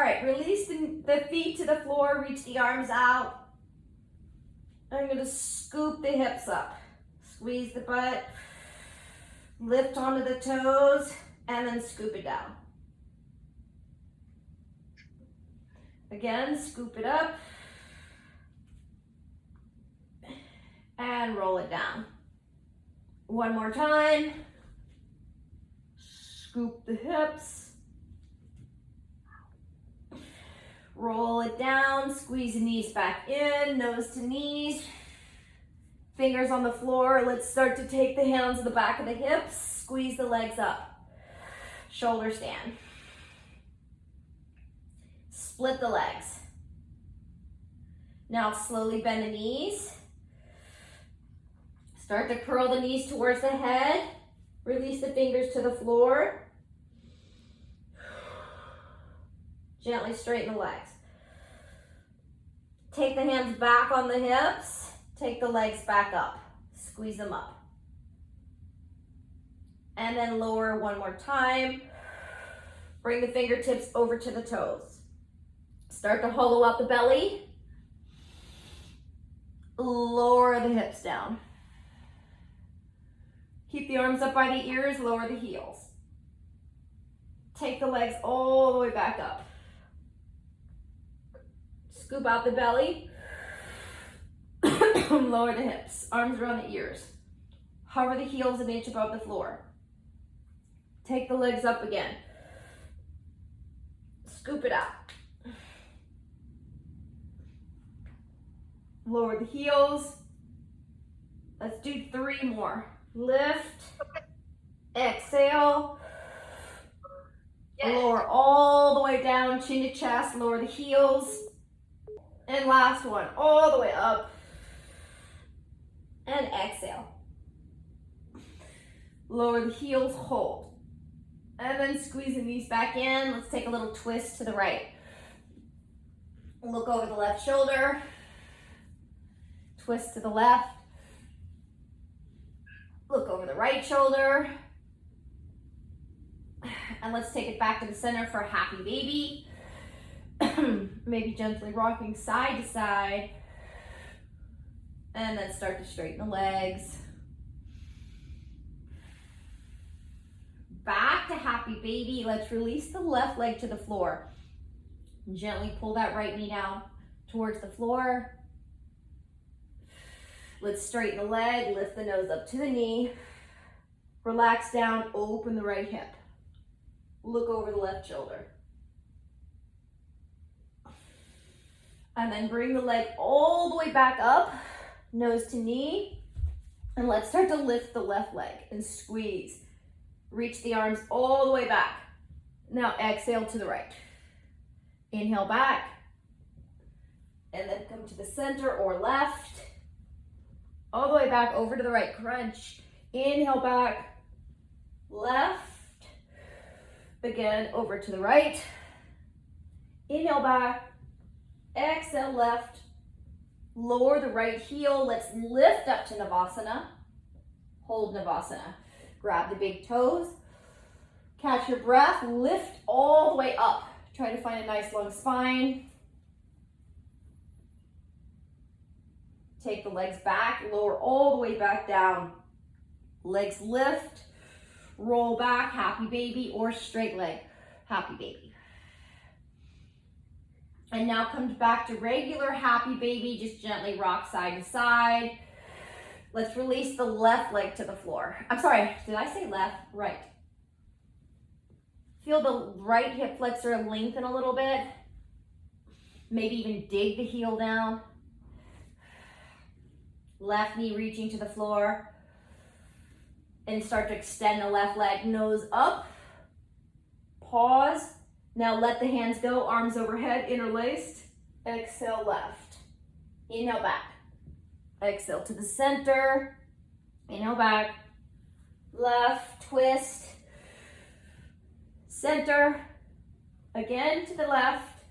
right, release the feet to the floor, reach the arms out. I'm gonna scoop the hips up. Squeeze the butt, lift onto the toes, and then scoop it down. Again, scoop it up, and roll it down. One more time. Scoop the hips. Roll it down, squeeze the knees back in, nose to knees. Fingers on the floor. Let's start to take the hands to the back of the hips. Squeeze the legs up. Shoulder stand. Split the legs. Now slowly bend the knees. Start to curl the knees towards the head. Release the fingers to the floor. Gently straighten the legs. Take the hands back on the hips. Take the legs back up. Squeeze them up. And then lower one more time. Bring the fingertips over to the toes. Start to hollow out the belly. Lower the hips down. Keep the arms up by the ears, lower the heels. Take the legs all the way back up. Scoop out the belly. Lower the hips, arms around the ears. Hover the heels an inch above the floor. Take the legs up again. Scoop it out. Lower the heels. Let's do 3 more. Lift, exhale, lower all the way down, chin to chest, lower the heels, and last one, all the way up, and exhale. Lower the heels, hold, and then squeeze the knees back in. Let's take a little twist to the right. Look over the left shoulder, twist to the left. Look over the right shoulder. And let's take it back to the center for a happy baby. Maybe gently rocking side to side. And then start to straighten the legs. Back to happy baby. Let's release the left leg to the floor. Gently pull that right knee down towards the floor. Let's straighten the leg, lift the nose up to the knee. Relax down, open the right hip. Look over the left shoulder. And then bring the leg all the way back up, nose to knee. And let's start to lift the left leg and squeeze. Reach the arms all the way back. Now exhale to the right. Inhale back. And then come to the center or left. All the way back over to the right, crunch. Inhale back, left. Again, over to the right. Inhale back, exhale left. Lower the right heel. Let's lift up to Navasana. Hold Navasana. Grab the big toes. Catch your breath, lift all the way up. Try to find a nice long spine. Take the legs back, lower all the way back down. Legs lift, roll back, happy baby, or straight leg, happy baby. And now come back to regular happy baby, just gently rock side to side. Let's release the left leg to the floor. I'm sorry, did I say left? Right. Feel the right hip flexor lengthen a little bit. Maybe even dig the heel down. Left knee reaching to the floor. And start to extend the left leg, nose up. Pause. Now let the hands go, arms overhead, interlaced. Exhale left. Inhale back. Exhale to the center. Inhale back. Left, twist. Center. Again to the left.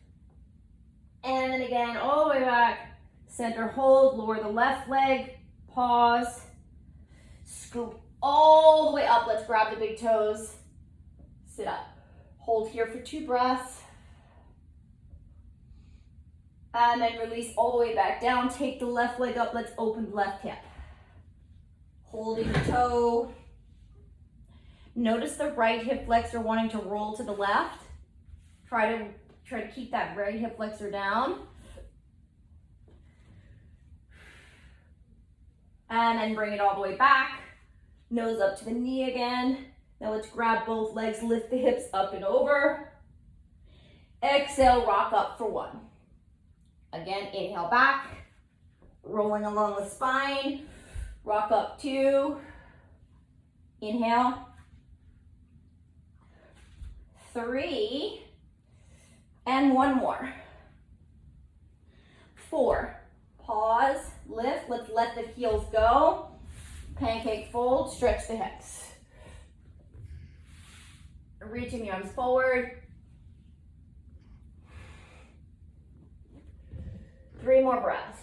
And then again, all the way back. Center, hold, lower the left leg, pause, scoop all the way up. Let's grab the big toes, sit up. Hold here for 2 breaths. And then release all the way back down. Take the left leg up. Let's open the left hip. Holding the toe. Notice the right hip flexor wanting to roll to the left. Try to keep that right hip flexor down. And then bring it all the way back. Nose up to the knee again. Now let's grab both legs, lift the hips up and over. Exhale, rock up for 1. Again, inhale back, rolling along the spine. Rock up 2. Inhale. 3. And 1 more. 4. Pause, lift. Let's let the heels go. Pancake fold, stretch the hips. Reaching the arms forward. 3 more breaths.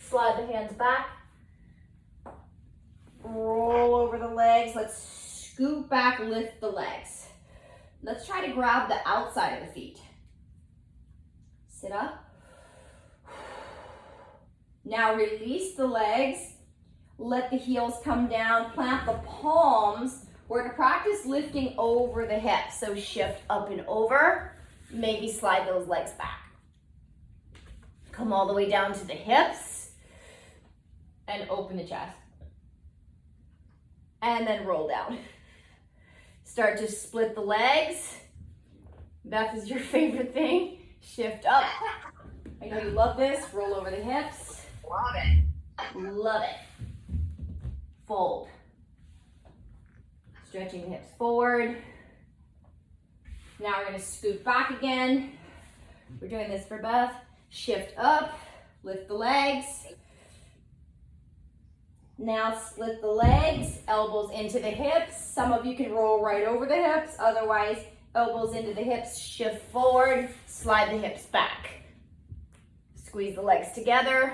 Slide the hands back. Roll over the legs. Let's scoot back, lift the legs. Let's try to grab the outside of the feet. Sit up. Now release the legs. Let the heels come down. Plant the palms. We're going to practice lifting over the hips. So shift up and over. Maybe slide those legs back. Come all the way down to the hips. And open the chest. And then roll down. Start to split the legs. Beth is your favorite thing. Shift up. I know you love this. Roll over the hips. Love it. Love it. Fold. Stretching the hips forward. Now we're going to scoot back again. We're doing this for Beth. Shift up. Lift the legs. Now split the legs, elbows into the hips. Some of you can roll right over the hips. Otherwise, elbows into the hips, shift forward, slide the hips back. Squeeze the legs together.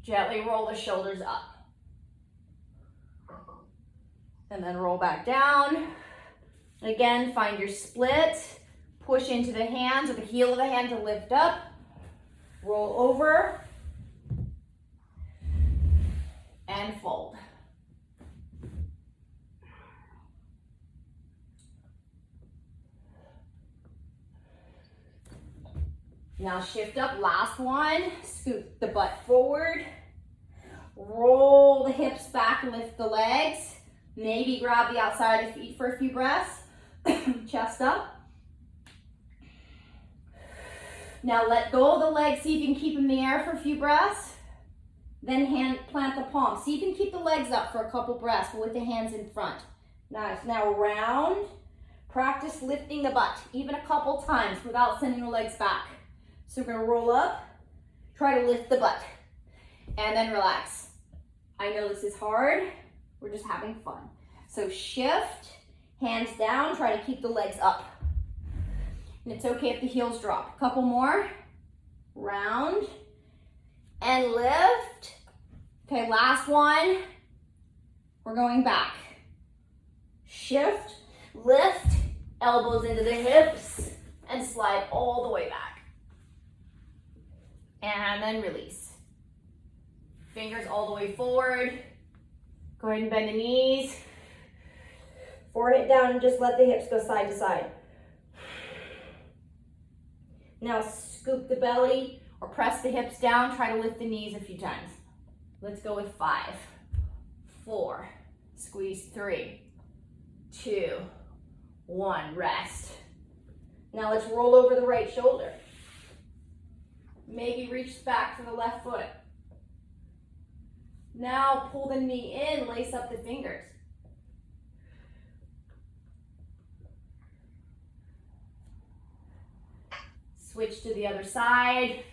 Gently roll the shoulders up. And then roll back down. Again, find your split. Push into the hands or the heel of the hand to lift up. Roll over. And fold. Now shift up, last one. Scoot the butt forward. Roll the hips back, lift the legs. Maybe grab the outside of the feet for a few breaths. Chest up. Now let go of the legs, see if you can keep them in the air for a few breaths. Then hand plant the palms. See if you can keep the legs up for a couple breaths, but with the hands in front. Nice. Now round. Practice lifting the butt, even a couple times without sending the legs back. So we're gonna roll up, try to lift the butt, and then relax. I know this is hard. We're just having fun. So shift, hands down, try to keep the legs up. And it's okay if the heels drop. A couple more. Round. And lift. Okay, last one. We're going back. Shift, lift, elbows into the hips, and slide all the way back. And then release. Fingers all the way forward. Go ahead and bend the knees. Forehead down and just let the hips go side to side. Now scoop the belly or press the hips down. Try to lift the knees a few times. Let's go with 5, 4, squeeze 3, 2, 1, rest. Now let's roll over the right shoulder. Maybe reach back for the left foot. Now pull the knee in, lace up the fingers. Switch to the other side.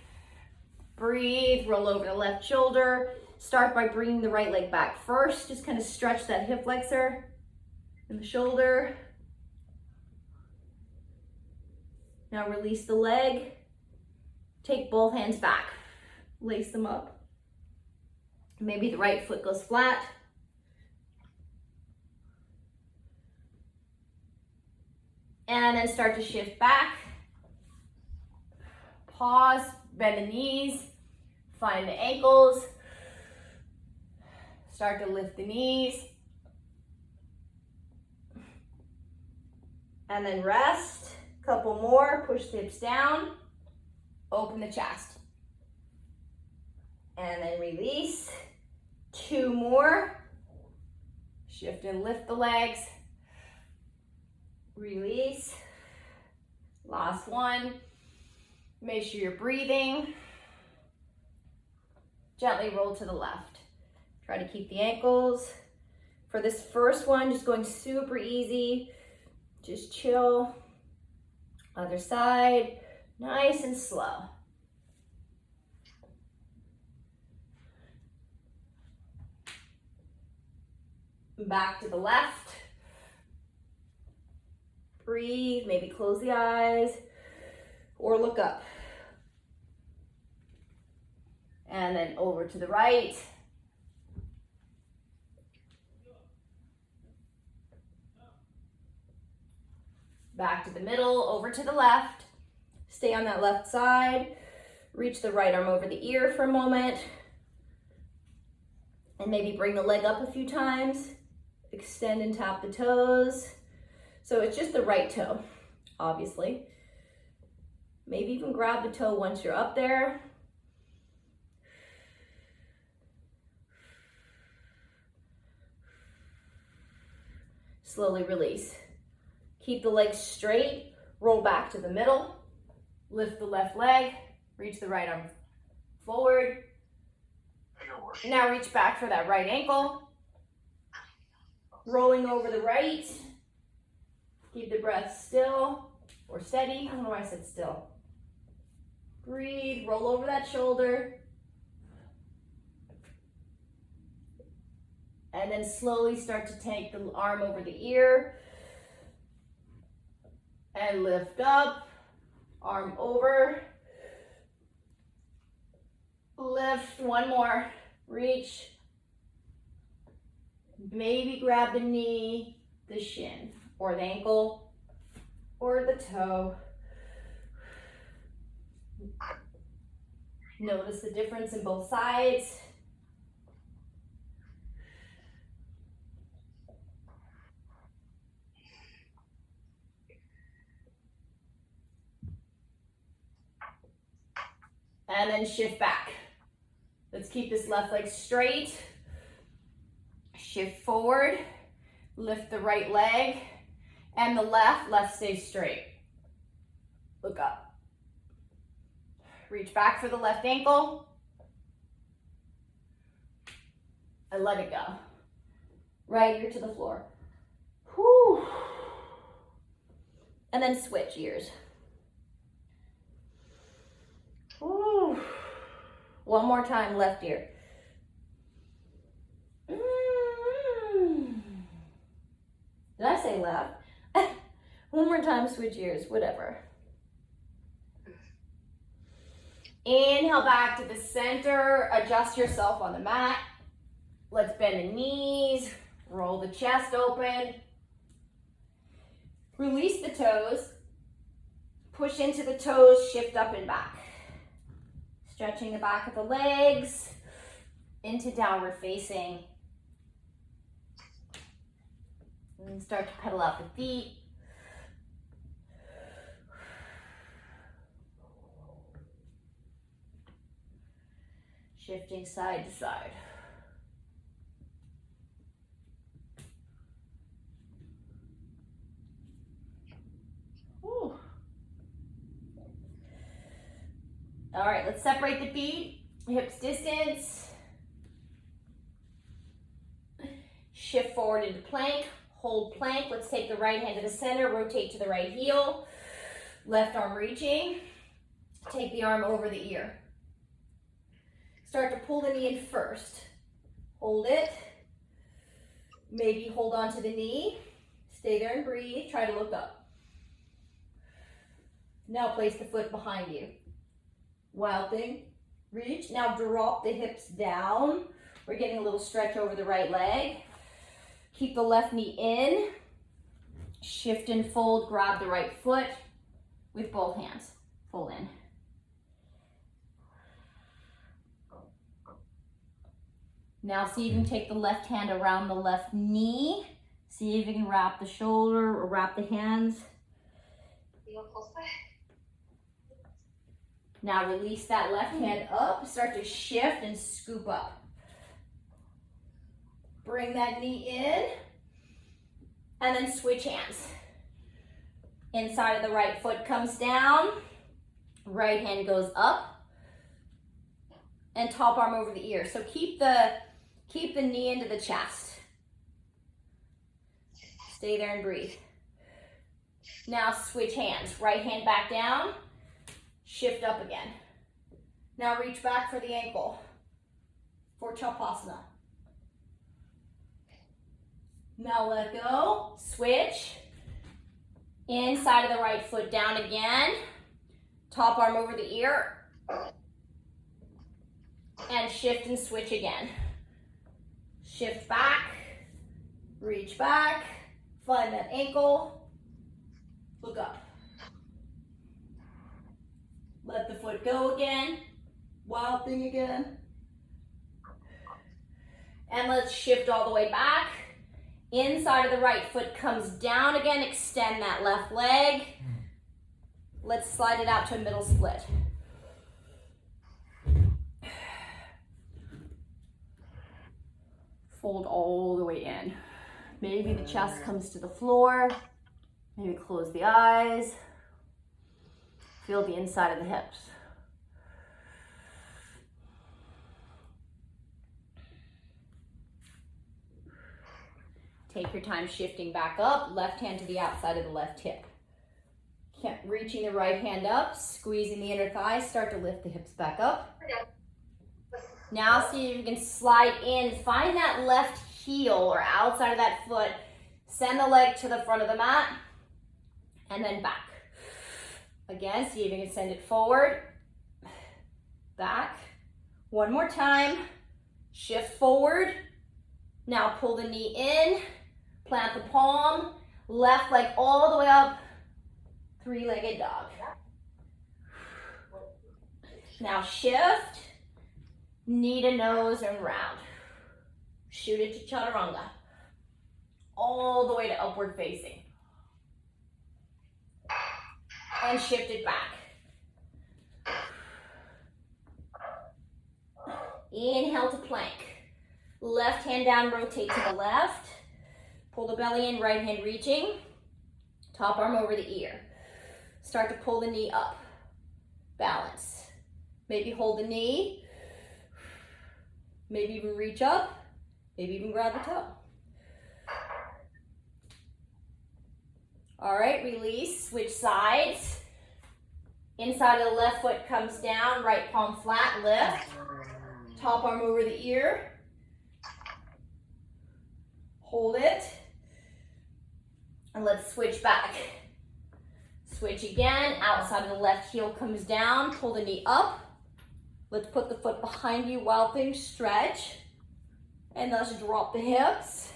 Breathe, roll over the left shoulder. Start by bringing the right leg back first. Just kind of stretch that hip flexor and the shoulder. Now release the leg. Take both hands back. Lace them up. Maybe the right foot goes flat. And then start to shift back. Pause, bend the knees, find the ankles. Start to lift the knees. And then rest. Couple more, push the hips down. Open the chest. And then release. 2 more. Shift and lift the legs. Release. Last one. Make sure you're breathing. Gently roll to the left. Try to keep the ankles. For this first one, just going super easy. Just chill. Other side. Nice and slow. Back to the left. Breathe, maybe close the eyes or look up. And then over to the right. Back to the middle, over to the left. Stay on that left side. Reach the right arm over the ear for a moment. And maybe bring the leg up a few times. Extend and tap the toes. So it's just the right toe, obviously. Maybe even grab the toe once you're up there. Slowly release. Keep the legs straight. Roll back to the middle. Lift the left leg. Reach the right arm forward. Now reach back for that right ankle. Rolling over the right. Keep the breath still or steady. I don't know why I said still. Breathe, roll over that shoulder. And then slowly start to take the arm over the ear. And lift up, arm over. Lift, one more, reach. Maybe grab the knee, the shin, or the ankle, or the toe. Notice the difference in both sides. And then shift back. Let's keep this left leg straight. Shift forward, lift the right leg, and the left stays straight. Look up. Reach back for the left ankle. And let it go. Right ear to the floor. Whew. And then switch ears. Whew. One more time, left ear. Did I say left? One more time, switch ears, whatever. Inhale back to the center, adjust yourself on the mat. Let's bend the knees, roll the chest open. Release the toes, push into the toes, shift up and back. Stretching the back of the legs into downward facing. And start to pedal out the feet. Shifting side to side. Whew. All right, let's separate the feet, hips distance. Shift forward into plank. Hold plank. Let's take the right hand to the center, rotate to the right heel. Left arm reaching. Take the arm over the ear. Start to pull the knee in first. Hold it. Maybe hold on to the knee. Stay there and breathe. Try to look up. Now place the foot behind you. Wild thing. Reach. Now drop the hips down We're getting a little stretch over the right leg. Keep the left knee in. Shift and fold, grab the right foot with both hands. Fold in. Now see if you can take the left hand around the left knee. See if you can wrap the shoulder or wrap the hands. Now release that left hand up. Start to shift and scoop up. Bring that knee in. And then switch hands. Inside of the right foot comes down. Right hand goes up. And top arm over the ear. So keep the knee into the chest. Stay there and breathe. Now switch hands. Right hand back down. Shift up again. Now reach back for the ankle for Tittibhasana. Now let go. Switch. Inside of the right foot down again. Top arm over the ear. And shift and switch again. Shift back. Reach back. Find that ankle. Look up. Let the foot go again. Wild thing again. And let's shift all the way back. Inside of the right foot comes down again. Extend that left leg. Let's slide it out to a middle split. Fold all the way in. Maybe the chest comes to the floor. Maybe close the eyes. Feel the inside of the hips. Take your time shifting back up. Left hand to the outside of the left hip. Reaching the right hand up, squeezing the inner thighs. Start to lift the hips back up. Now see if you can slide in. Find that left heel or outside of that foot. Send the leg to the front of the mat. And then back. Again, see if you can send it forward. Back. One more time. Shift forward. Now pull the knee in. Plant the palm. Left leg all the way up. Three-legged dog. Now shift. Knee to nose and round. Shoot it to chaturanga. All the way to upward facing. And shift it back. Inhale to plank. Left hand down, rotate to the left. Pull the belly in, right hand reaching. Top arm over the ear. Start to pull the knee up. Balance. Maybe hold the knee. Maybe even reach up. Maybe even grab the toe. All right, release, switch sides. Inside of the left foot comes down, right palm flat, lift. Top arm over the ear. Hold it. And let's switch back. Switch again, outside of the left heel comes down, pull the knee up. Let's put the foot behind you, wild thing, stretch. And let's drop the hips.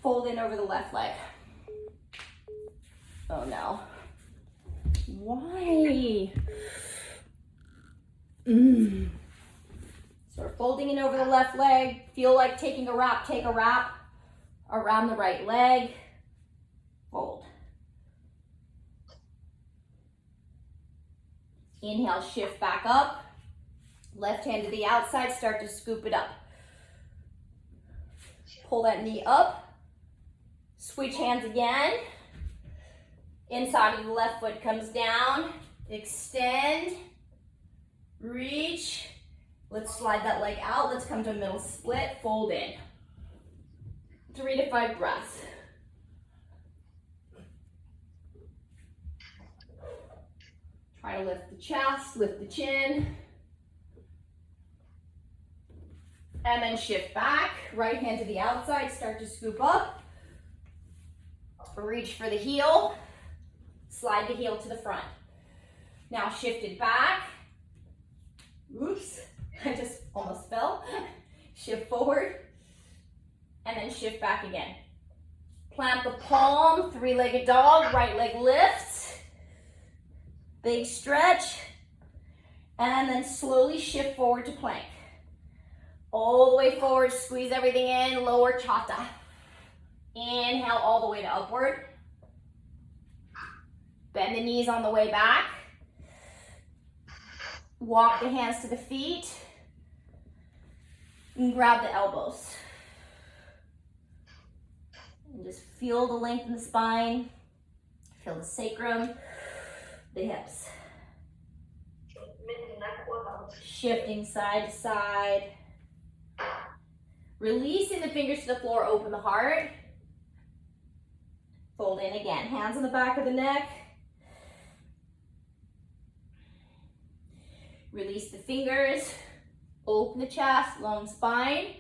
Fold in over the left leg. Oh no. Why? So we're folding in over the left leg. Feel like taking a wrap, take a wrap around the right leg. Fold. Inhale, shift back up. Left hand to the outside, start to scoop it up. Pull that knee up. Switch hands again. Inside of the left foot comes down. Extend. Reach. Let's slide that leg out. Let's come to a middle split. Fold in. 3 to 5 breaths. Try to lift the chest, lift the chin. And then shift back. Right hand to the outside. Start to scoop up. Reach for the heel. Slide the heel to the front. Now shift it back. Oops, I just almost fell. Shift forward, and then shift back again. Plant the palm, three-legged dog, right leg lifts. Big stretch, and then slowly shift forward to plank. All the way forward, squeeze everything in, lower chata. Inhale all the way to upward. Bend the knees on the way back. Walk the hands to the feet. And grab the elbows. And just feel the length in the spine. Feel the sacrum, the hips. Shifting side to side. Releasing the fingers to the floor, open the heart. Fold in again, hands on the back of the neck. Release the fingers, open the chest, long spine.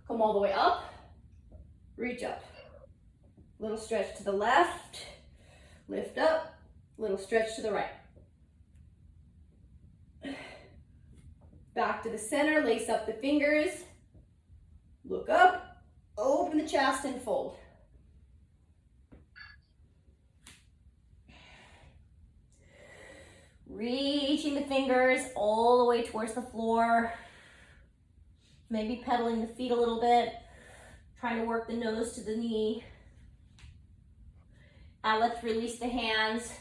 Come all the way up, reach up. Little stretch to the left, lift up, little stretch to the right. Back to the center, lace up the fingers. Look up, open the chest and fold. Reaching the fingers all the way towards the floor. Maybe pedaling the feet a little bit. Trying to work the nose to the knee. And let's release the hands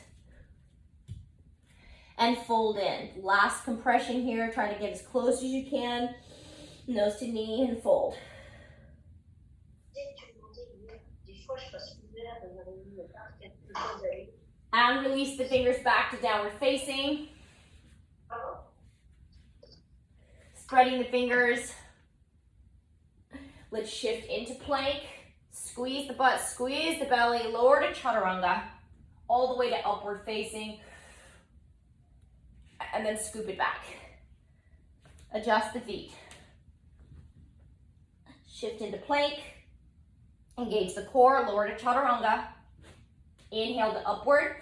and fold in. Last compression here. Try to get as close as you can. Nose to knee and fold. And release the fingers back to downward facing. Spreading the fingers. Let's shift into plank. Squeeze the butt, squeeze the belly, lower to chaturanga. All the way to upward facing. And then scoop it back. Adjust the feet. Shift into plank. Engage the core, lower to chaturanga. Inhale to upward.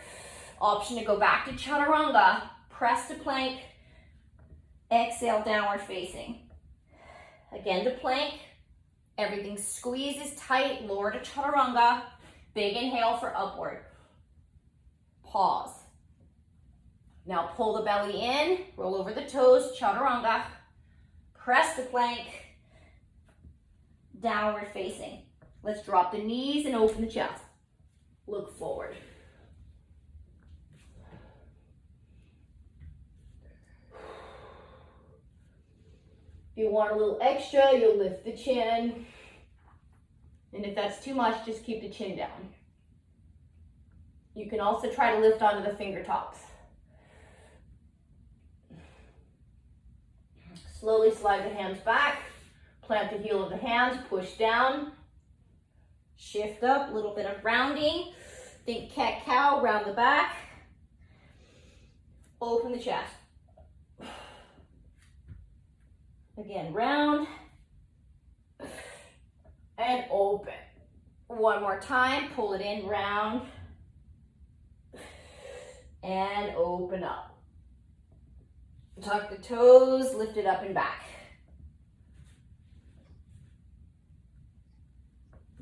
Option to go back to chaturanga. Press to plank. Exhale, downward facing. Again to plank. Everything squeezes tight, lower to chaturanga. Big inhale for upward. Pause. Now pull the belly in, roll over the toes, chaturanga. Press to plank. Downward facing. Let's drop the knees and open the chest. Look forward. If you want a little extra, you'll lift the chin. And if that's too much, just keep the chin down. You can also try to lift onto the fingertips. Slowly slide the hands back. Plant the heel of the hands, push down. Shift up, a little bit of rounding. Think cat-cow, round the back. Open the chest. Again, round. And open. One more time, pull it in, round. And open up. Tuck the toes, lift it up and back.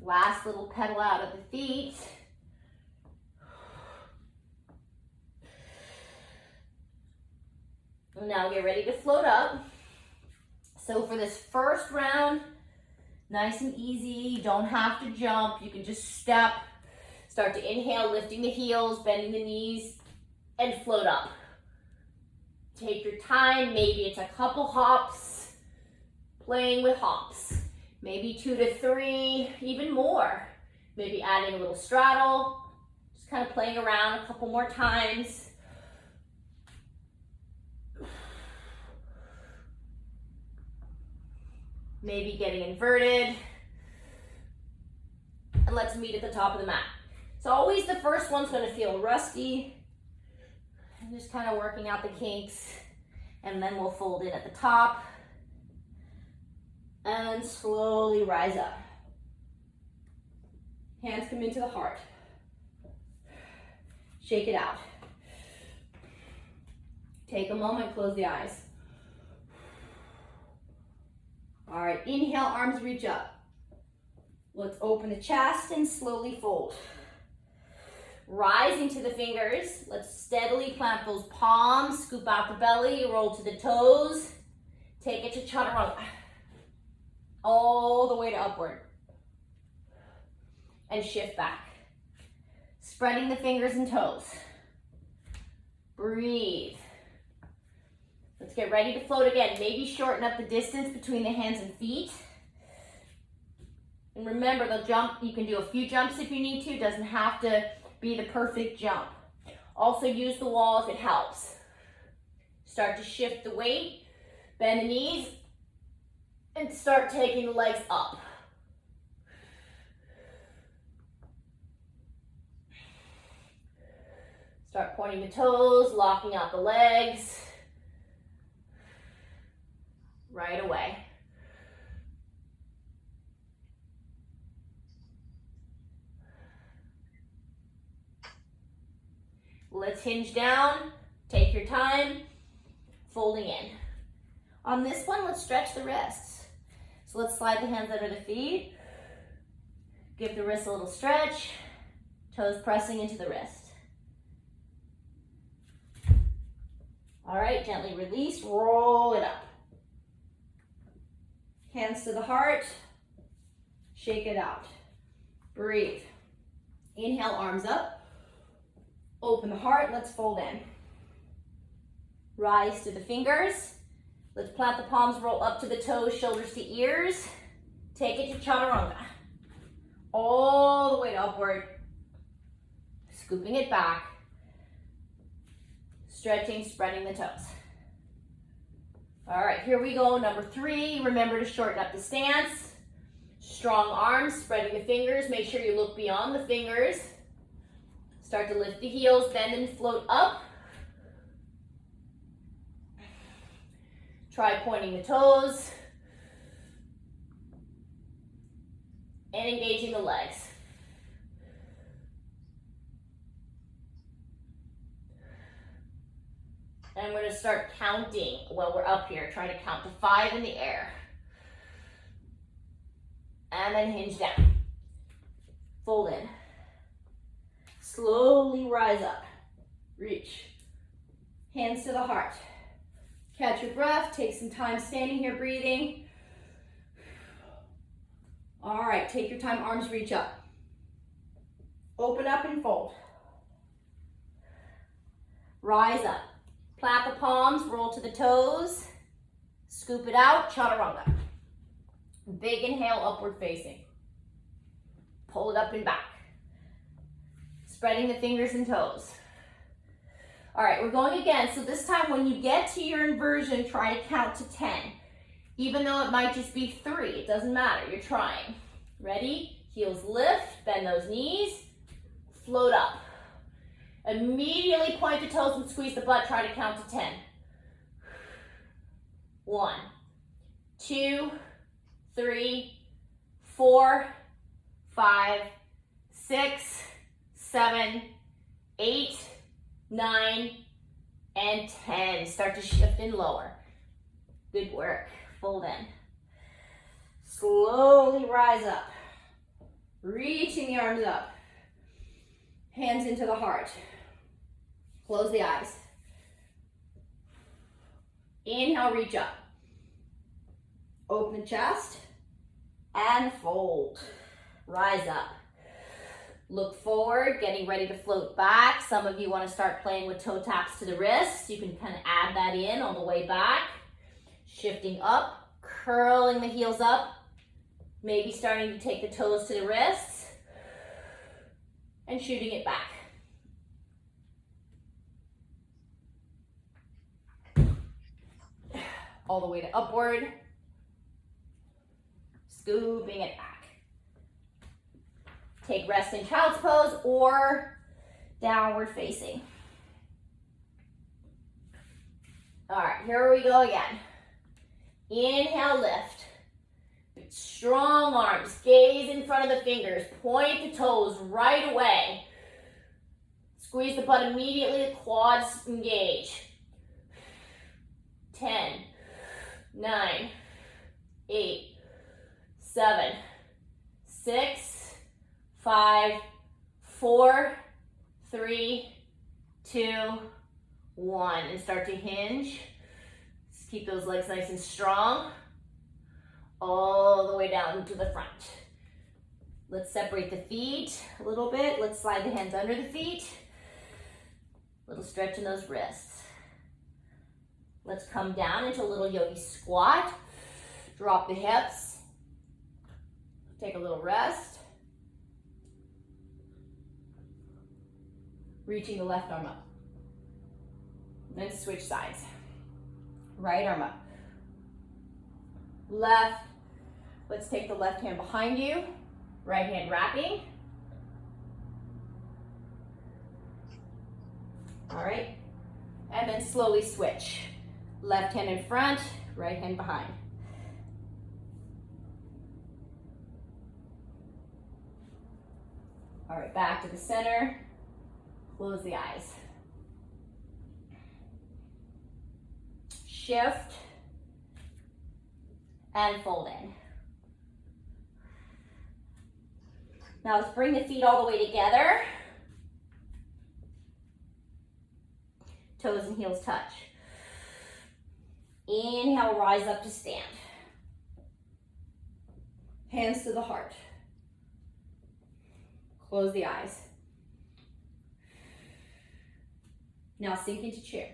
Last little pedal out of the feet. Now get ready to float up. So for this first round, nice and easy. You don't have to jump. You can just step. Start to inhale, lifting the heels, bending the knees, and float up. Take your time. Maybe it's a couple hops. Playing with hops. Maybe 2 to 3, even more. Maybe adding a little straddle. Just kind of playing around a couple more times. Maybe getting inverted. And let's meet at the top of the mat. So always the first one's going to feel rusty. I'm just kind of working out the kinks. And then we'll fold in at the top. And slowly rise up. Hands come into the heart. Shake it out. Take a moment, close the eyes. All right, inhale, arms reach up. Let's open the chest and slowly fold. Rising to the fingers, let's steadily plant those palms, scoop out the belly, roll to the toes. Take it to chaturanga. All the way to upward. And shift back. Spreading the fingers and toes. Breathe. Let's get ready to float again. Maybe shorten up the distance between the hands and feet. And remember, the jump, you can do a few jumps if you need to. It doesn't have to be the perfect jump. Also use the wall if it helps. Start to shift the weight. Bend the knees. And start taking the legs up. Start pointing the toes, locking out the legs. Right away. Let's hinge down, take your time, folding in. On this one, let's stretch the wrists. So let's slide the hands under the feet. Give the wrists a little stretch, toes pressing into the wrist. All right, gently release, roll it up. Hands to the heart, shake it out. Breathe. Inhale, arms up. Open the heart, let's fold in. Rise to the fingers. Let's plant the palms, roll up to the toes, shoulders to ears. Take it to chaturanga. All the way to upward. Scooping it back. Stretching, spreading the toes. All right, here we go. Number 3, remember to shorten up the stance. Strong arms, spreading the fingers. Make sure you look beyond the fingers. Start to lift the heels, bend and float up. Try pointing the toes. And engaging the legs. And I'm going to start counting while we're up here. Try to count to 5 in the air. And then hinge down. Fold in. Slowly rise up. Reach. Hands to the heart. Catch your breath. Take some time standing here, breathing. All right, take your time. Arms reach up. Open up and fold. Rise up. Plant the palms, roll to the toes. Scoop it out, chaturanga. Big inhale, upward facing. Pull it up and back. Spreading the fingers and toes. All right, we're going again. So this time when you get to your inversion, try to count to 10. Even though it might just be 3, it doesn't matter, you're trying. Ready? Heels lift, bend those knees, float up. Immediately point the toes and squeeze the butt, try to count to 10. 1, 2, 3, 4, 5, 6, 7, 8, 9, and 10. Start to shift in lower. Good work. Fold in. Slowly rise up. Reaching the arms up. Hands into the heart. Close the eyes. Inhale, reach up. Open the chest. And fold. Rise up. Look forward, getting ready to float back. Some of you want to start playing with toe taps to the wrists. You can kind of add that in on the way back. Shifting up, curling the heels up. Maybe starting to take the toes to the wrists. And shooting it back. All the way to upward. Scooping it back. Take rest in child's pose or downward facing. All right, here we go again. Inhale, lift. Strong arms, gaze in front of the fingers. Point the toes right away. Squeeze the butt immediately, the quads engage. 10, 9, 8, 7, 6, 5, 4, 3, 2, 1. And start to hinge. Just keep those legs nice and strong. All the way down to the front. Let's separate the feet a little bit. Let's slide the hands under the feet. Little stretch in those wrists. Let's come down into a little yogi squat. Drop the hips. Take a little rest. Reaching the left arm up. Then switch sides. Right arm up. Left. Let's take the left hand behind you. Right hand wrapping. All right. And then slowly switch. Left hand in front, right hand behind. All right, back to the center. Close the eyes. Shift and fold in. Now let's bring the feet all the way together. Toes and heels touch. Inhale, rise up to stand. Hands to the heart. Close the eyes. Now sink into chair.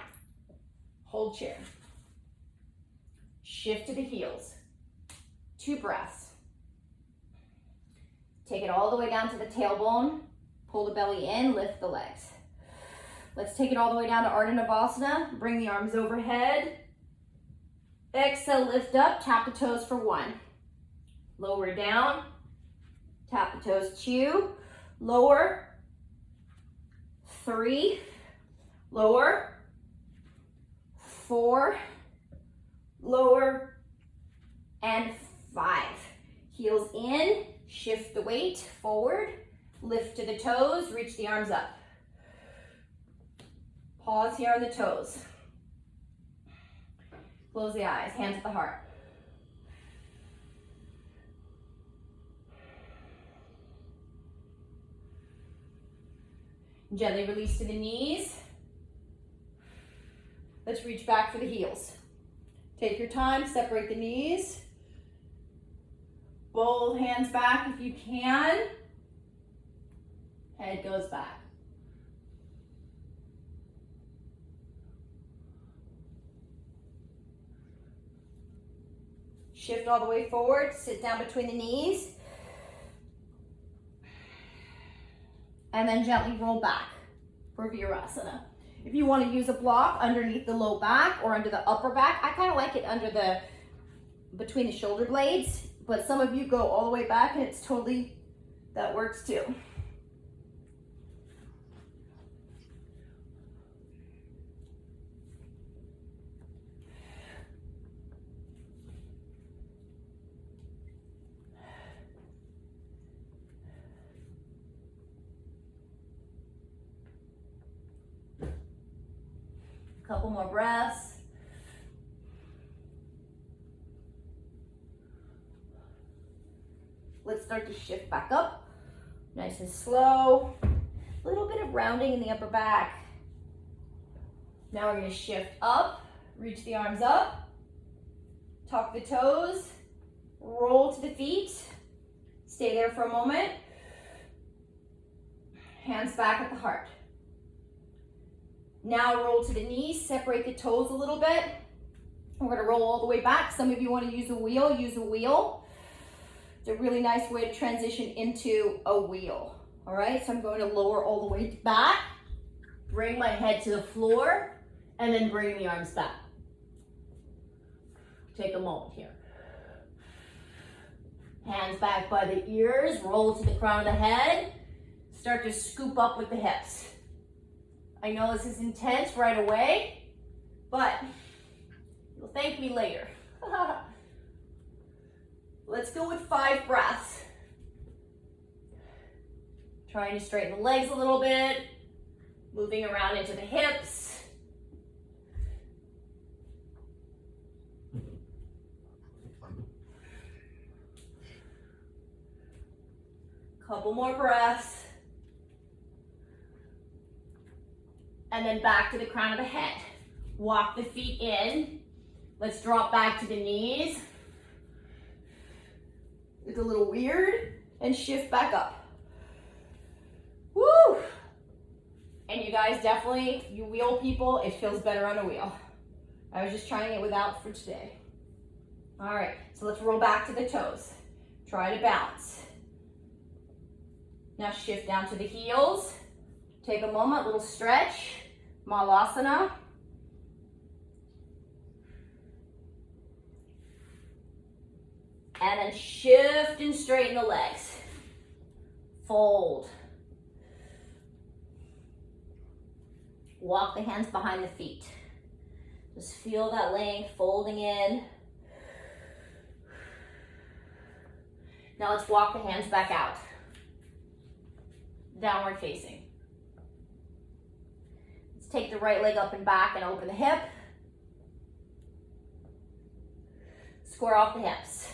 Hold chair. Shift to the heels. 2 breaths. Take it all the way down to the tailbone. Pull the belly in, lift the legs. Let's take it all the way down to Tittibhasana. Bring the arms overhead. Exhale, lift up, tap the toes for 1. Lower down, tap the toes 2. Lower, 3. Lower, 4. Lower, and 5. Heels in, shift the weight forward, lift to the toes, reach the arms up. Pause here on the toes. Close the eyes, hands at the heart. Gently release to the knees. Let's reach back for the heels. Take your time, separate the knees. Both hands back if you can. Head goes back. Shift all the way forward, sit down between the knees. And then gently roll back for Virasana. If you want to use a block underneath the low back or under the upper back, I kind of like it under the, between the shoulder blades, but some of you go all the way back and it's totally, that works too. Couple more breaths. Let's start to shift back up. Nice and slow. A little bit of rounding in the upper back. Now we're going to shift up. Reach the arms up. Tuck the toes. Roll to the feet. Stay there for a moment. Hands back at the heart. Now roll to the knees, separate the toes a little bit. We're gonna roll all the way back. Some of you wanna use a wheel, use a wheel. It's a really nice way to transition into a wheel. All right, so I'm going to lower all the way back, bring my head to the floor, and then bring the arms back. Take a moment here. Hands back by the ears, roll to the crown of the head. Start to scoop up with the hips. I know this is intense right away, but you'll thank me later. Let's go with 5 breaths. Trying to straighten the legs a little bit, moving around into the hips. Couple more breaths. And then back to the crown of the head. Walk the feet in. Let's drop back to the knees. It's a little weird. And shift back up. Woo! And you guys definitely, you wheel people, it feels better on a wheel. I was just trying it without for today. All right, so let's roll back to the toes. Try to balance. Now shift down to the heels. Take a moment, little stretch. Malasana. And then shift and straighten the legs. Fold. Walk the hands behind the feet. Just feel that length, folding in. Now let's walk the hands back out. Downward facing. Let's take the right leg up and back and open the hip. Square off the hips.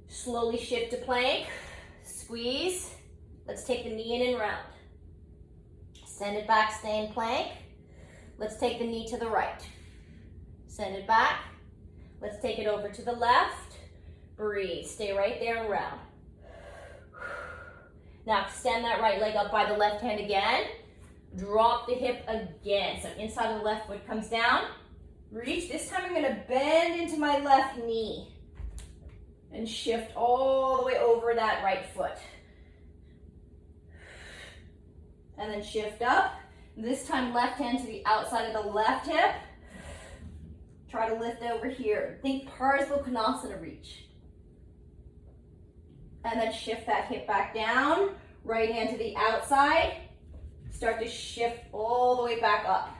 Slowly shift to plank. Squeeze. Let's take the knee in and round. Send it back, stay in plank. Let's take the knee to the right. Send it back. Let's take it over to the left. Breathe, stay right there and round. Now extend that right leg up by the left hand again. Drop the hip again. So inside of the left foot comes down. Reach, this time I'm gonna bend into my left knee. And shift all the way over that right foot. And then shift up. This time left hand to the outside of the left hip. Try to lift over here. Think Parsvakonasana reach. And then shift that hip back down. Right hand to the outside. Start to shift all the way back up.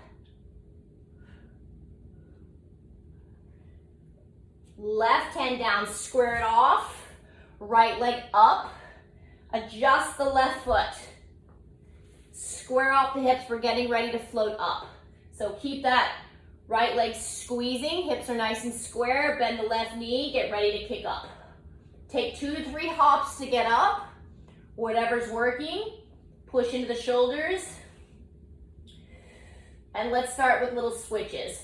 Left hand down, square it off. Right leg up. Adjust the left foot. Square off the hips. We're getting ready to float up. So keep that right leg squeezing. Hips are nice and square. Bend the left knee. Get ready to kick up. Take 2 to 3 hops to get up. Whatever's working. Push into the shoulders. And let's start with little switches.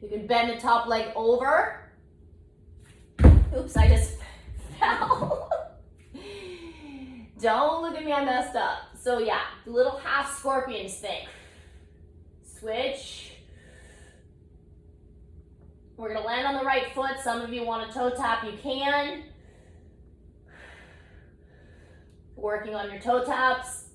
You can bend the top leg over. Oops, I just fell. Don't look at me, I messed up. So yeah, little half scorpions thing. Switch. We're gonna land on the right foot. Some of you want a toe tap, you can. Working on your toe taps.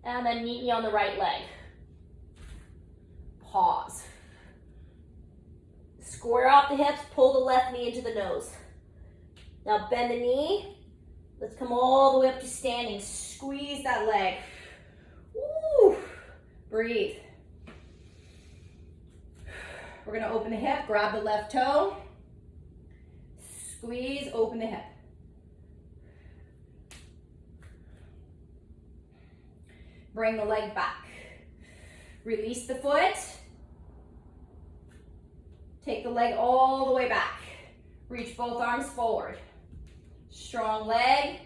And then meet me on the right leg. Pause. Square off the hips, pull the left knee into the nose. Now bend the knee. Let's come all the way up to standing. Squeeze that leg. Woo. Breathe. We're gonna open the hip, grab the left toe. Squeeze, open the hip. Bring the leg back. Release the foot. Take the leg all the way back. Reach both arms forward. Strong leg,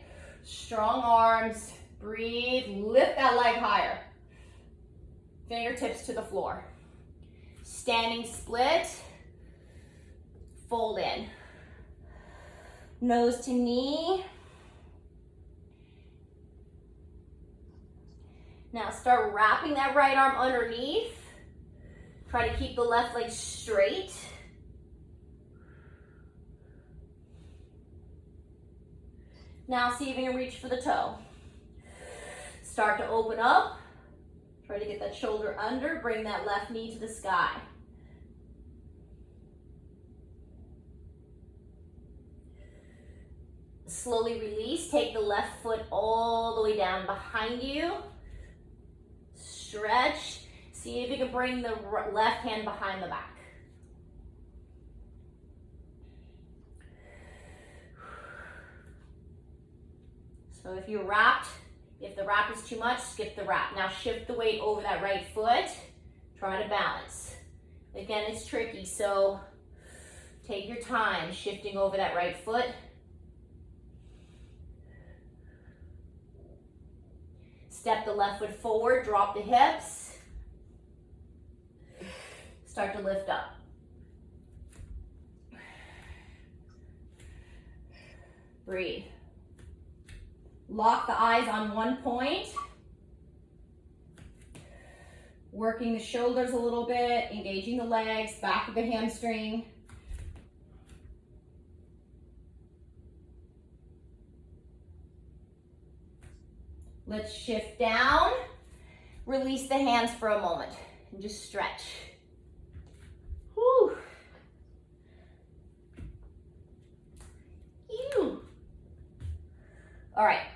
strong arms. Breathe, lift that leg higher. Fingertips to the floor. Standing split. Fold in. Nose to knee. Now start wrapping that right arm underneath. Try to keep the left leg straight. Now see if you can reach for the toe. Start to open up. Try to get that shoulder under. Bring that left knee to the sky. Slowly release. Take the left foot all the way down behind you. Stretch. See if you can bring the left hand behind the back. So if you're wrapped, If the wrap is too much, skip the wrap. Now shift the weight over that right foot. Try to balance. Again, it's tricky, so take your time shifting over that right foot. Step the left foot forward, drop the hips. Start to lift up. Breathe. Lock the eyes on one point. Working the shoulders a little bit, engaging the legs, back of the hamstring. Let's shift down. Release the hands for a moment and just stretch. Whew. Ew. All right,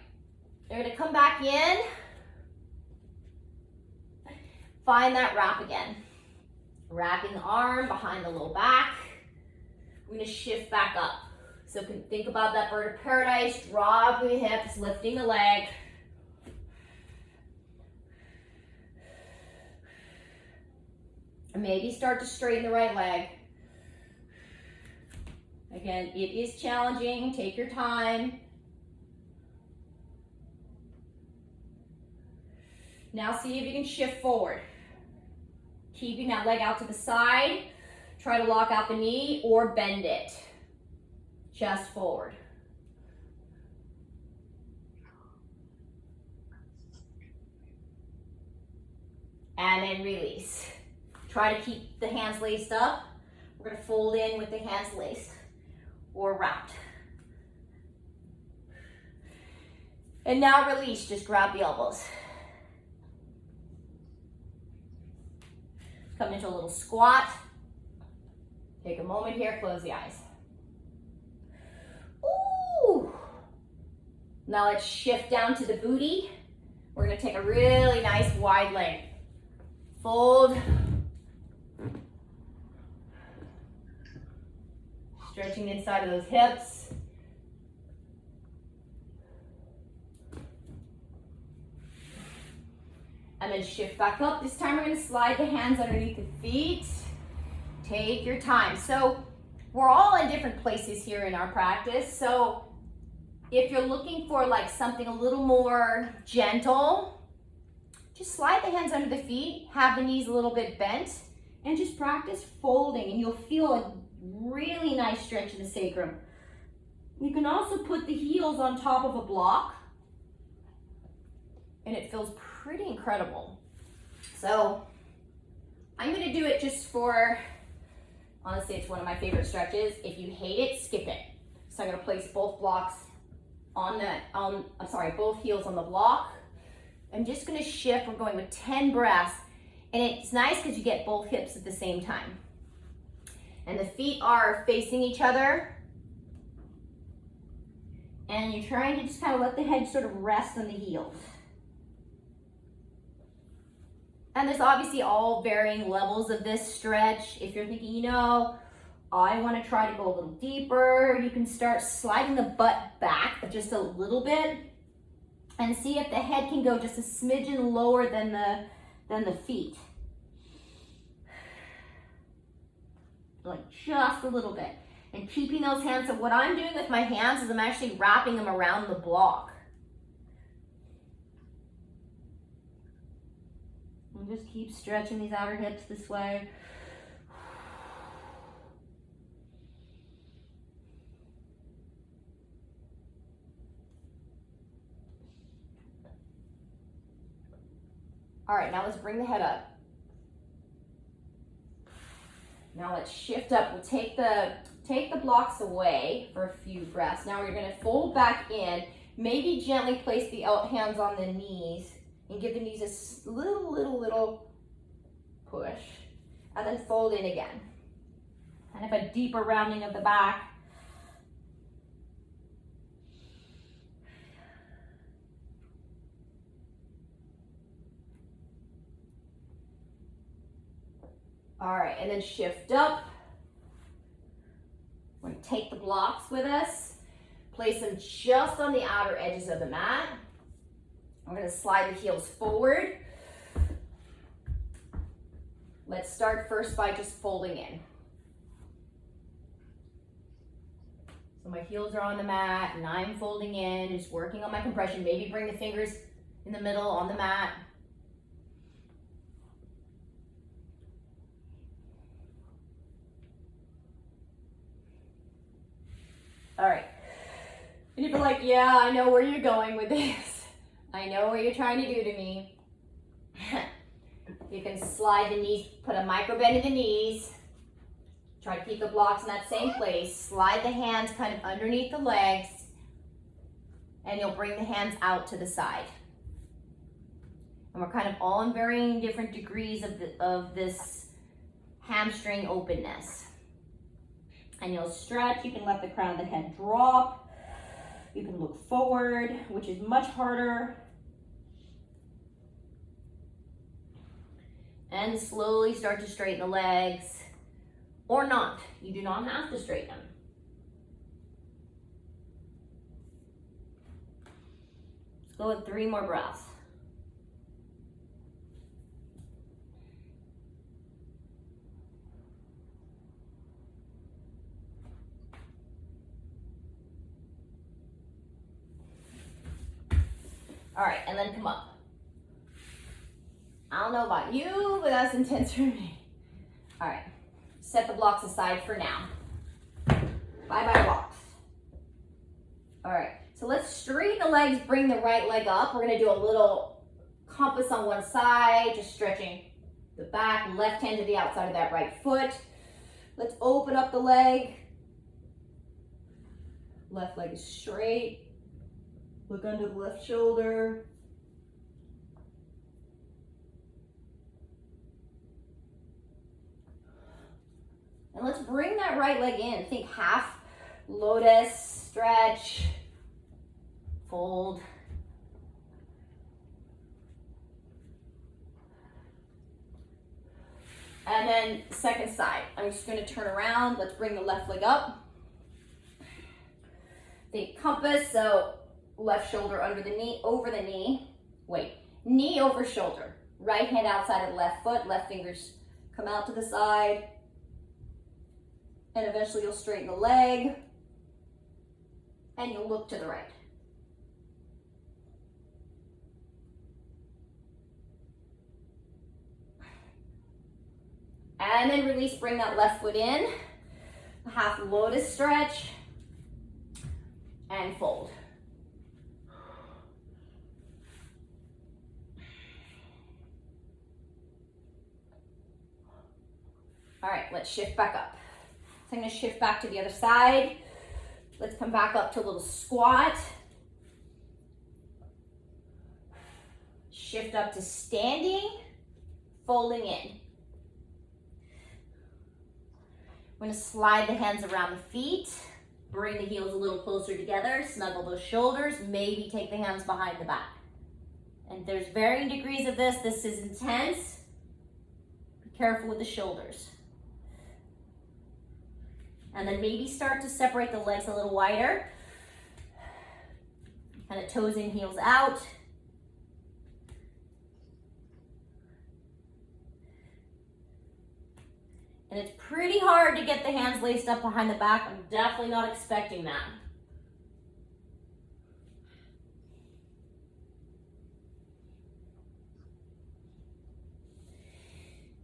you're gonna come back in. Find that wrap again. Wrapping the arm behind the low back. We're gonna shift back up. So think about that bird of paradise, dropping the hips, lifting the leg. And maybe start to straighten the right leg. Again, it is challenging, take your time. Now see if you can shift forward. Keeping that leg out to the side. Try to lock out the knee or bend it. Chest forward. And then release. Try to keep the hands laced up. We're gonna fold in with the hands laced or wrapped. And now release, just grab the elbows. Come into a little squat. Take a moment here, close the eyes. Ooh. Now let's shift down to the booty. We're gonna take a really nice wide leg. Fold. Stretching the inside of those hips. And then shift back up. This time we're gonna slide the hands underneath the feet. Take your time. So we're all in different places here in our practice. So if you're looking for like something a little more gentle, just slide the hands under the feet, have the knees a little bit bent, and just practice folding, and you'll feel a really nice stretch in the sacrum. You can also put the heels on top of a block, and it feels pretty incredible. So I'm gonna do it just for, honestly, it's one of my favorite stretches. If you hate it, skip it. So I'm gonna place both blocks on both heels on the block. I'm just gonna shift, we're going with 10 breaths, and it's nice because you get both hips at the same time. And the feet are facing each other. And you're trying to just kind of let the head sort of rest on the heels. And there's obviously all varying levels of this stretch. If you're thinking, you know, I want to try to go a little deeper, you can start sliding the butt back just a little bit and see if the head can go just a smidgen lower than the feet. Like just a little bit. And keeping those hands, so what I'm doing with my hands is I'm actually wrapping them around the block. And just keep stretching these outer hips this way. All right, now let's bring the head up. Now let's shift up. We'll take the blocks away for a few breaths. Now we're gonna fold back in, maybe gently place the hands on the knees and give the knees a little push, and then fold in again. Kind of a deeper rounding of the back. All right, and then shift up. We're gonna take the blocks with us, place them just on the outer edges of the mat, We're gonna slide the heels forward. Let's start first by just folding in. So my heels are on the mat and I'm folding in, just working on my compression. Maybe bring the fingers in the middle on the mat. All right. And if you're like, yeah, I know where you're going with this. I know what you're trying to do to me. You can slide the knees, put a micro bend in the knees. Try to keep the blocks in that same place. Slide the hands kind of underneath the legs. And you'll bring the hands out to the side. And we're kind of all in varying different degrees of this hamstring openness. And you'll stretch. You can let the crown of the head drop. You can look forward, which is much harder. And slowly start to straighten the legs, or not. You do not have to straighten them. Let's go with 3 more breaths. All right, and then come up. I don't know about you, but that's intense for me. All right, set the blocks aside for now. Bye-bye blocks. All right, so let's straighten the legs, bring the right leg up. We're gonna do a little compass on one side, just stretching the back, left hand to the outside of that right foot. Let's open up the leg. Left leg is straight. Look under the left shoulder. And let's bring that right leg in. Think half lotus, stretch, fold. And then second side. I'm just going to turn around. Let's bring the left leg up. Think compass, so left shoulder under the knee, over the knee. Wait, knee over shoulder. Right hand outside of the left foot. Left fingers come out to the side. And eventually you'll straighten the leg. And you'll look to the right. And then release, bring that left foot in. Half lotus stretch. And fold. All right, let's shift back up. So I'm gonna shift back to the other side. Let's come back up to a little squat. Shift up to standing, folding in. I'm gonna slide the hands around the feet, bring the heels a little closer together, snuggle those shoulders, maybe take the hands behind the back. And there's varying degrees of this. This is intense. Be careful with the shoulders. And then maybe start to separate the legs a little wider. Kind of toes in, heels out. And it's pretty hard to get the hands laced up behind the back. I'm definitely not expecting that.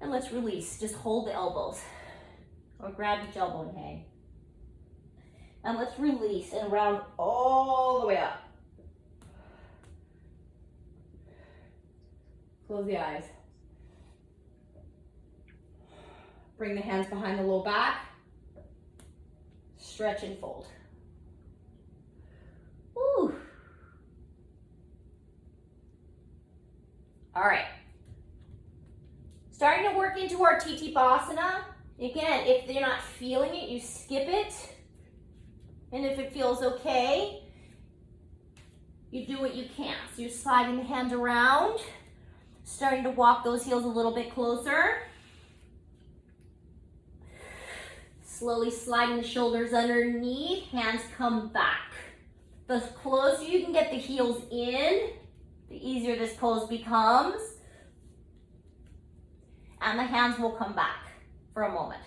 And let's release. Just hold the elbows. Or grab each elbow and hang. And let's release and round all the way up. Close the eyes. Bring the hands behind the low back. Stretch and fold. Woo. All right. Starting to work into our Tittibhasana. Again, if you're not feeling it, you skip it. And if it feels okay, you do what you can. So you're sliding the hands around, starting to walk those heels a little bit closer. Slowly sliding the shoulders underneath, hands come back. The closer you can get the heels in, the easier this pose becomes. And the hands will come back for a moment.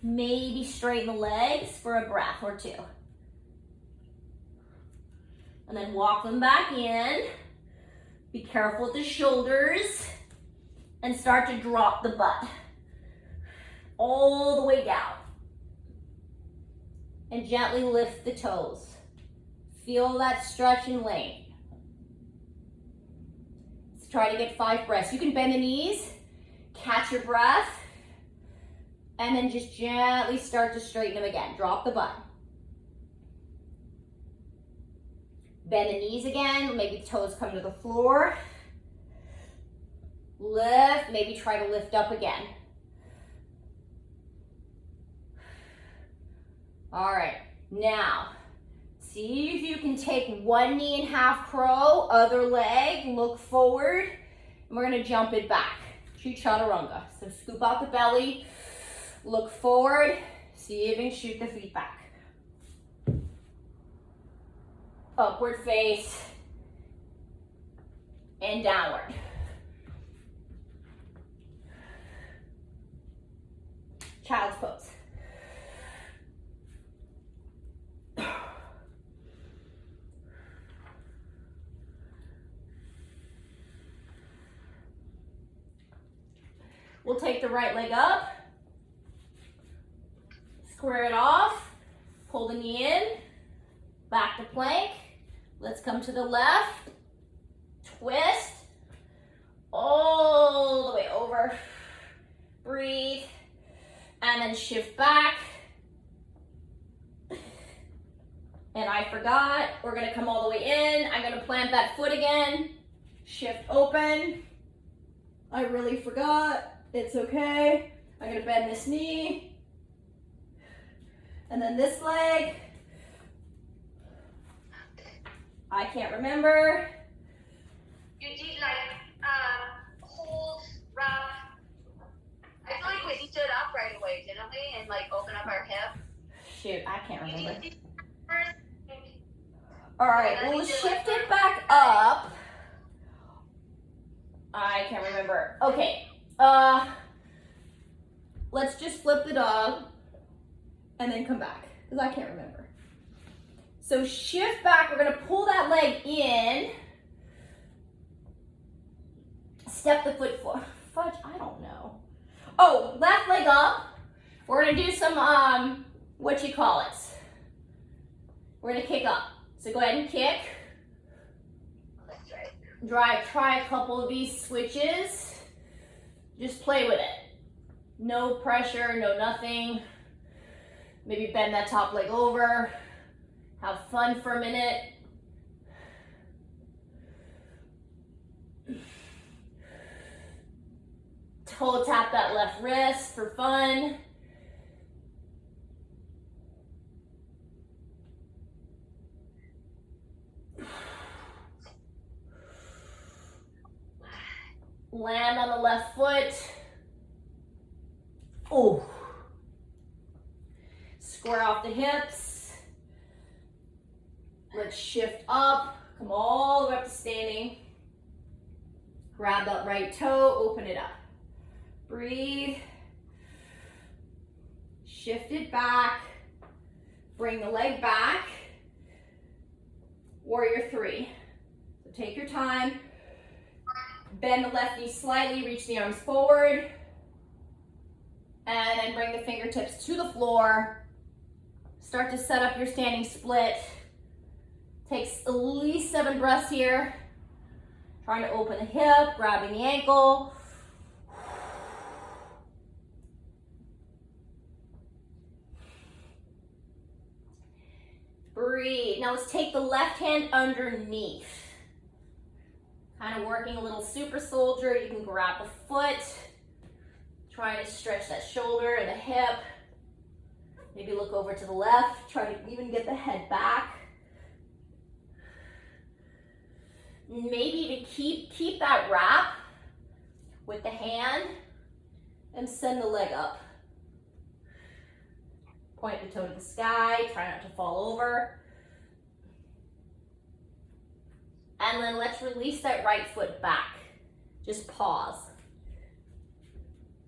Maybe straighten the legs for a breath or two. And then walk them back in. Be careful with the shoulders. And start to drop the butt all the way down. And gently lift the toes. Feel that stretch and length. Let's try to get 5 breaths. You can bend the knees, catch your breath, and then just gently start to straighten them again. Drop the butt. Bend the knees again. Maybe the toes come to the floor. Lift. Maybe try to lift up again. All right. Now, see if you can take one knee in half crow, other leg, look forward, and we're gonna jump it back. Chaturanga. So scoop out the belly, look forward, see if you can shoot the feet back. Upward face, and downward. Child's pose. We'll take the right leg up, square it off, pull the knee in, back to plank. Let's come to the left, twist, all the way over, breathe, and then shift back. And I forgot, we're gonna come all the way in. I'm gonna plant that foot again, shift open. I really forgot. It's okay. I'm gonna bend this knee. And then this leg. I can't remember. You did like hold, wrap. I feel like we stood up right away, didn't we? And like open up our hip. Shoot, I can't remember. First. All right, we'll shift it back up. I can't remember. Okay. Let's just flip the dog and then come back, because I can't remember. So shift back, we're gonna pull that leg in, step the foot forward. Fudge, I don't know. Oh, left leg up. We're gonna do some, what you call it? We're gonna kick up. So go ahead and kick. That's right. Try a couple of these switches. Just play with it. No pressure, no nothing. Maybe bend that top leg over. Have fun for a minute. Toe tap that left wrist for fun. Land on the left foot. Oh. Square off the hips. Let's shift up. Come all the way up to standing. Grab that right toe, open it up. Breathe. Shift it back. Bring the leg back. Warrior 3. So take your time. Bend the left knee slightly, reach the arms forward. And then bring the fingertips to the floor. Start to set up your standing split. Takes at least 7 breaths here. Trying to open the hip, grabbing the ankle. Breathe. Now let's take the left hand underneath. Kind of working a little super soldier. You can grab the foot. Trying to stretch that shoulder and the hip. Maybe look over to the left. Try to even get the head back. Maybe even keep that wrap with the hand and send the leg up. Point the toe to the sky. Try not to fall over. And then let's release that right foot back. Just pause.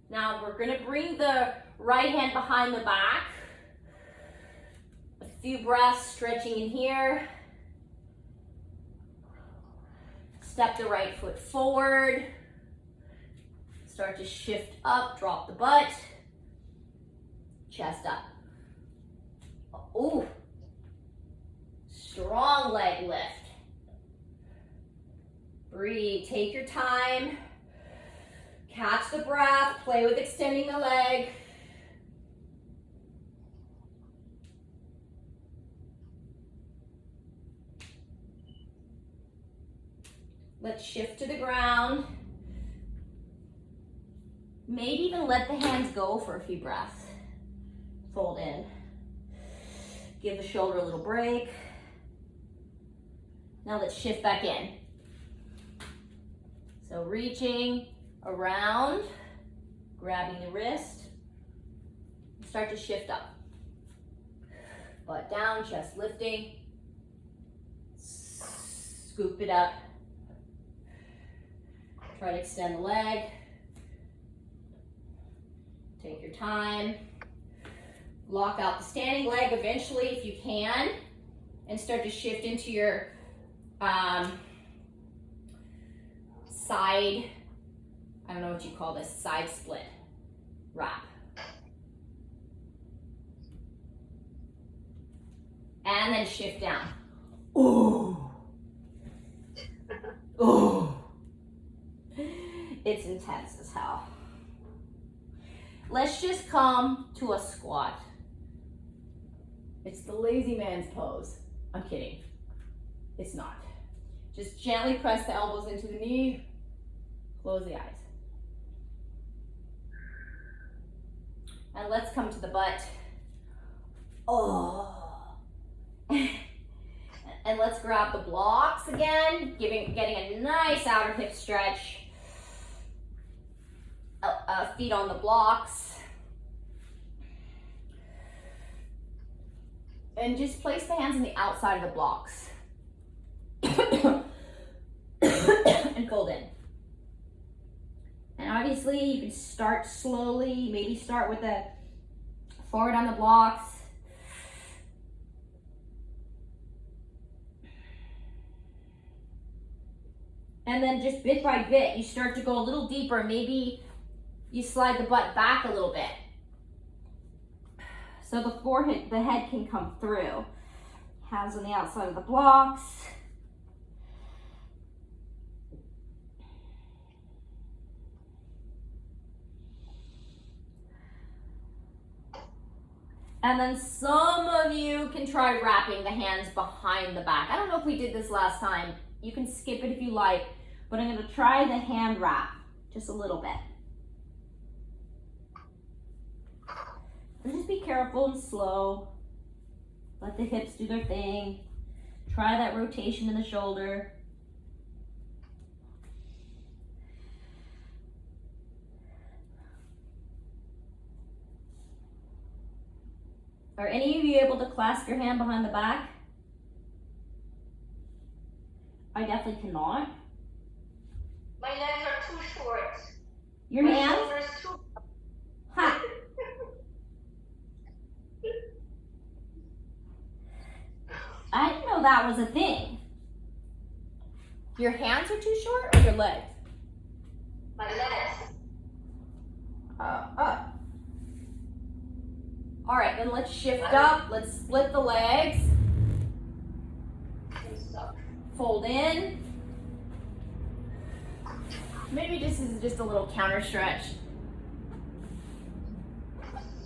Now we're gonna bring the right hand behind the back. A few breaths stretching in here. Step the right foot forward. Start to shift up, drop the butt. Chest up. Ooh. Strong leg lift. Breathe, take your time. Catch the breath, play with extending the leg. Let's shift to the ground. Maybe even let the hands go for a few breaths. Fold in. Give the shoulder a little break. Now let's shift back in. So reaching around, grabbing the wrist. Start to shift up. Butt down, chest lifting. Scoop it up. Try to extend the leg. Take your time. Lock out the standing leg eventually if you can. And start to shift into your side, I don't know what you call this, side split wrap. And then shift down. Ooh. Ooh. It's intense as hell. Let's just come to a squat. It's the lazy man's pose. I'm kidding. It's not. Just gently press the elbows into the knee. Close the eyes. And let's come to the butt. Oh. And let's grab the blocks again, getting a nice outer hip stretch. Feet on the blocks. And just place the hands on the outside of the blocks. And fold in. And obviously you can start slowly, maybe start with the forward on the blocks. And then just bit by bit, you start to go a little deeper. Maybe you slide the butt back a little bit. So the head can come through. Hands on the outside of the blocks. And then some of you can try wrapping the hands behind the back. I don't know if we did this last time. You can skip it if you like, but I'm gonna try the hand wrap just a little bit. And just be careful and slow. Let the hips do their thing. Try that rotation in the shoulder. Are any of you able to clasp your hand behind the back? I definitely cannot. My legs are too short. Your My hands? shoulders too. Ha! I didn't know that was a thing. Your hands are too short or your legs? My legs. All right, then let's shift up. Let's split the legs. Fold in. Maybe this is just a little counter stretch.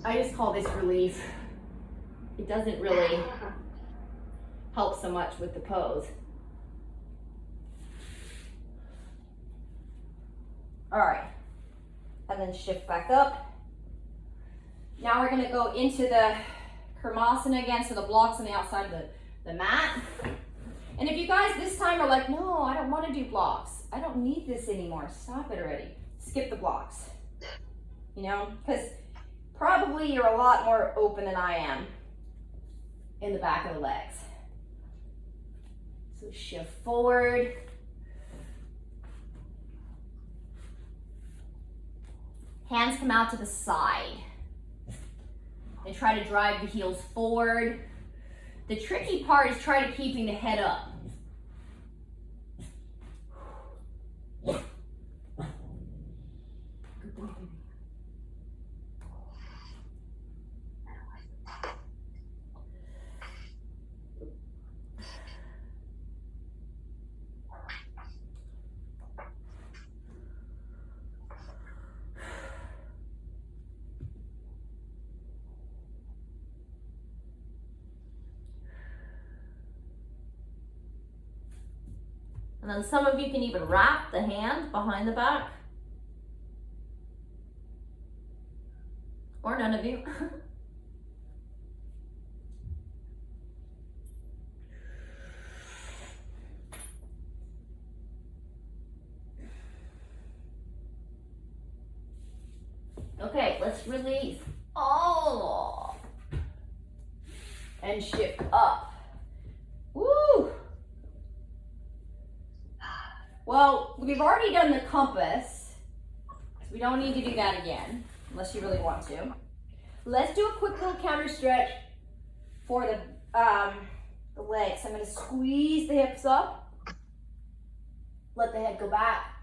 I just call this relief. It doesn't really help so much with the pose. All right, and then shift back up. Now we're gonna go into the Kurmasana again, so the blocks on the outside of the mat. And if you guys this time are like, no, I don't wanna do blocks. I don't need this anymore, stop it already. Skip the blocks, you know? Because probably you're a lot more open than I am in the back of the legs. So shift forward. Hands come out to the side. And try to drive the heels forward. The tricky part is try to keeping the head up. And then some of you can even wrap the hand behind the back. Or none of you. Okay, let's release. Oh! And shift up. Woo! Well, we've already done the compass, so we don't need to do that again, unless you really want to. Let's do a quick little counter stretch for the legs. I'm going to squeeze the hips up, let the head go back.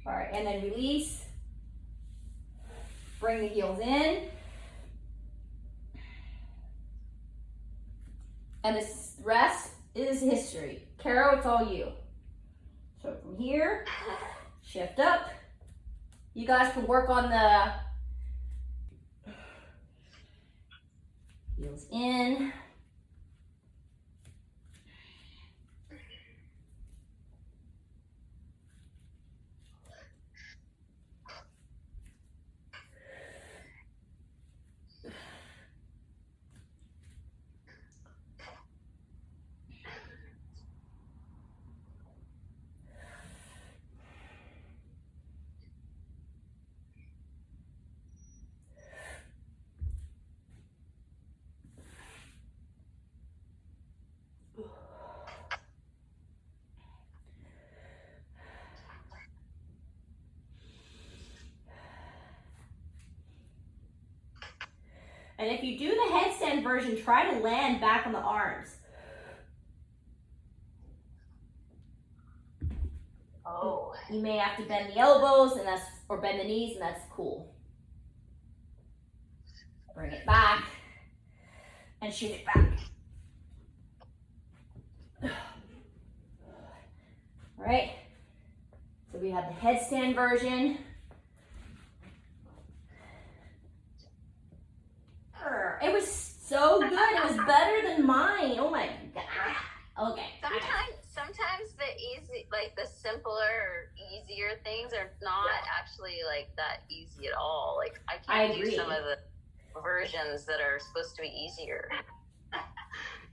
All right, and then release. Bring the heels in. And the rest is history. Caro, it's all you. So from here, shift up. You guys can work on the heels in. And if you do the headstand version, try to land back on the arms. Oh. You may have to bend the elbows or bend the knees, and that's cool. Bring it back and shoot it back. All right. So we have the headstand version. It was so good. It was better than mine. Oh my god. Okay. Sometimes the easy, like the simpler or easier things are not actually like that easy at all. Like I can't do some of the versions that are supposed to be easier.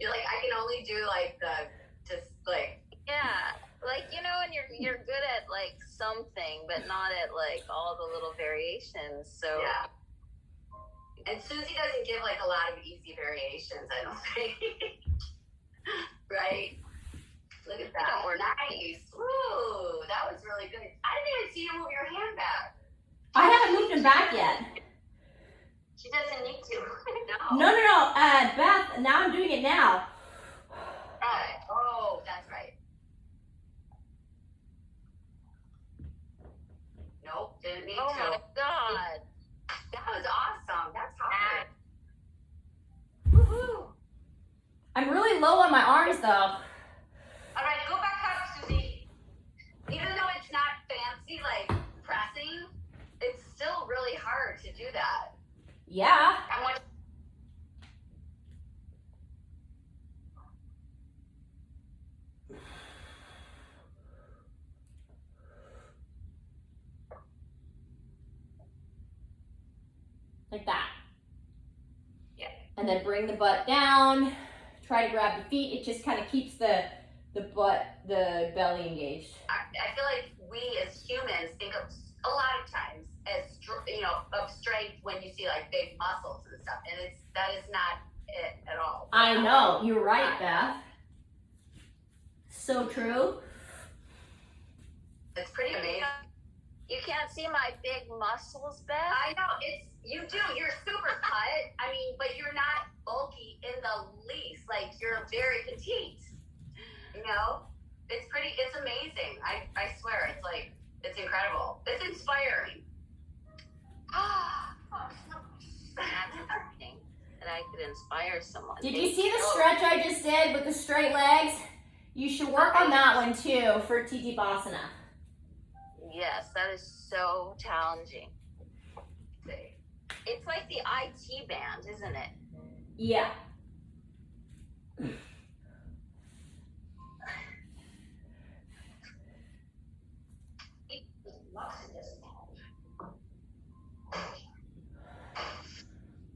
You're like, I can only do like like and you're good at like something, but not at like all the little variations. So yeah. And Susie doesn't give like a lot of easy variations, I don't think. Right? Look at that. Nice. Woo, that was really good. I didn't even see you move your hand back. I haven't moved him back yet. She doesn't need to. No. Beth, now I'm doing it now. Right. Oh, that's right. Nope, didn't need to. oh my god. That was awesome. That's hard. Woohoo. I'm really low on my arms though. All right, go back up, Susie. Even though it's not fancy, like pressing, it's still really hard to do that. Yeah. I want. Like that. Yeah. And then bring the butt down. Try to grab the feet. It just kind of keeps the belly engaged. I feel like we as humans think of a lot of times as of strength when you see like big muscles and stuff, and that is not it at all. I know, you're right, Beth. So true. It's pretty amazing. You can't see my big muscles, Beth. I know, you do, you're super cut. I mean, but you're not bulky in the least. Like, you're very petite. You know? It's amazing. I swear, it's incredible. It's inspiring. That's interesting that I could inspire someone. Did you see the stretch I just did with the straight legs? You should work on that one too for Tittibhasana. Yes, that is so challenging. It's like the IT band, isn't it? Yeah.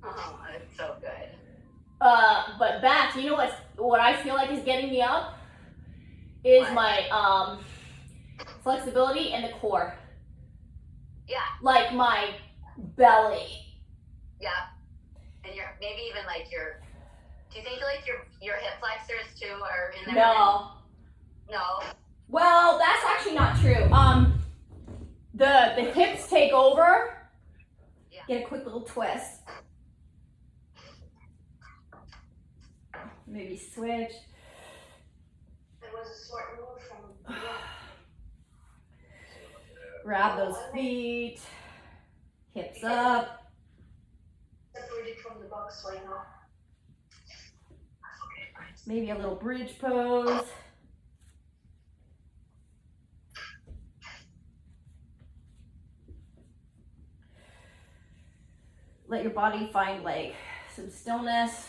Oh, it's so good. But Beth, you know what I feel like is getting me up? Is What? my flexibility in the core. Yeah, Like my belly. yeah. And maybe even like do you think like your hip flexors too are in there? No. No. Well, that's actually not true. The hips take over. Yeah. Get a quick little twist. Maybe switch. It was a smart move from Grab those feet. Hips up. separated from the box, so I know. Maybe a little bridge pose. Let your body find like some stillness.